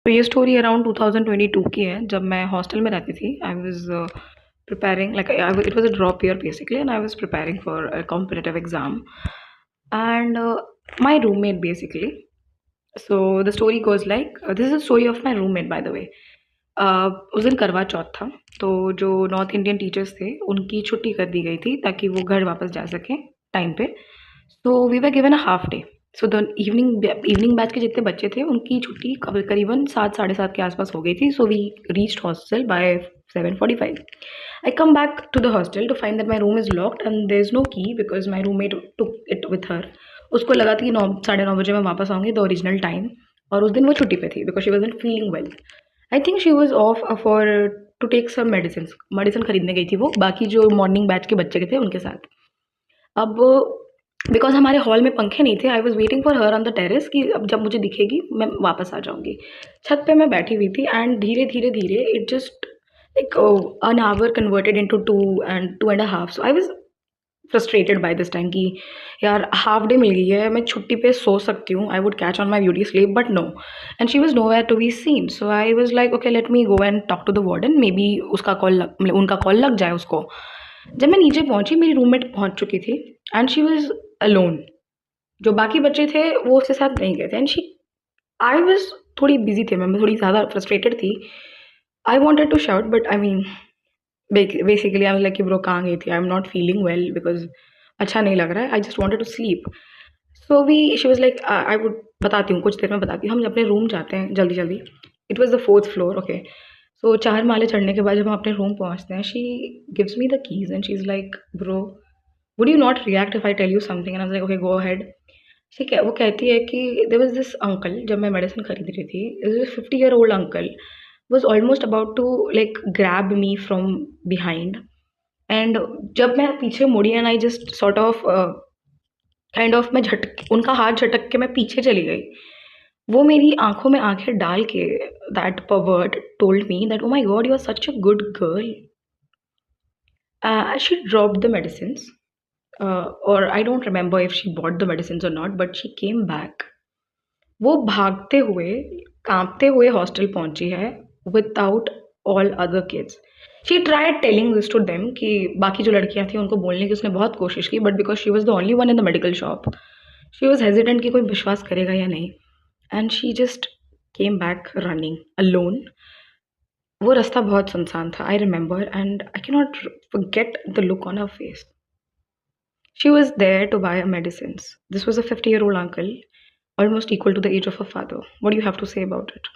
तो ये story around 2022 की है जब मैं हॉस्टल में रहती थी। I was preparing like it was a drop year basically and I was preparing for a competitive exam and my roommate basically so the story goes like this is the story of my roommate by the way. उस दिन करवा चौथ था तो जो north Indian teachers थे उनकी छुट्टी कर दी गई थी ताकि वो घर वापस जा सकें टाइम पे। So we were given a half day. So the evening batch के जितने बच्चे थे उनकी छुट्टी करीबन 7 साढ़े 7 के आसपास हो गई थी। So we reached hostel by 7:45. I come back to the hostel to find that my room is locked and there is no key because my roommate took it with her. उसको लगा था कि 9 साढ़े 9 बजे मैं वापस आऊँगी द ओरिजिनल टाइम और उस दिन वो छुट्टी पे थी because she wasn't feeling well. I think she was off for to take some medicine खरीदने गई थी वो बाकी जो मॉर्निंग बैच के बच्चे के थे उनके साथ। अब बिकॉज हमारे हॉल में पंखे नहीं थे I was waiting for her on the terrace कि अब जब मुझे दिखेगी मैं वापस आ जाऊँगी। छत पे मैं बैठी हुई थी एंड धीरे धीरे धीरे it just like an hour converted into 2 and 2.5. So I was frustrated by this time कि यार हाफ डे मिल गई है मैं छुट्टी पे सो सकती हूँ I would catch on my beauty sleep but no and she was nowhere to be seen. So I was like okay let me go and talk to the warden maybe उसका मतलब उनका call लग जाए उसको। जब मैं नीचे पहुंची मेरी रूममेट पहुंच चुकी थी एंड शी वॉज अलोन। जो बाकी बच्चे थे वो उसके साथ नहीं गए थे एंड शी आई वॉज थोड़ी बिजी थी मैं थोड़ी ज़्यादा फ्रस्ट्रेटेड थी। I wanted to shout but I mean basically I was like कि ब्रो कहाँ गई थी I am not feeling well because अच्छा नहीं लग रहा है I just wanted to sleep. So we she was like I would बताती हूँ कुछ देर में बताती हूँ हम अपने रूम जाते हैं जल्दी जल्दी। It was the 4th floor okay. So 4 माले चढ़ने के बाद जब हम अपने रूम पहुँचते हैं she gives me the keys and she is like bro would you not react if I tell you something and I was like okay go ahead. ठीक है वो कहती है कि देयर वाज दिस अंकल जब मैं मेडिसिन खरीद रही थी is 50 year old uncle was almost about to like grab me from behind and जब मैं पीछे मुड़ी and I just sort of kind of मैं झटक उनका हाथ झटक के मैं पीछे चली गई। वो मेरी आंखों में आंखें डाल के that pervert told me that oh my god you are such a good girl. She dropped the medicines or I don't remember if she bought the medicines or not but she came back. वो भागते हुए कांपते हुए hostel पहुंची है without all other kids. She tried telling this to them कि बाकी जो लड़कियां थी उनको बोलने की उसने बहुत कोशिश की but because she was the only one in the medical shop she was hesitant कि कोई विश्वास करेगा या नहीं and she just came back running alone. वो रास्ता बहुत सुनसान था I remember and I can not forget the look on her face. She was there to buy medicines. This was a 50-year-old uncle almost equal to the age of her father. What do you have to say about it?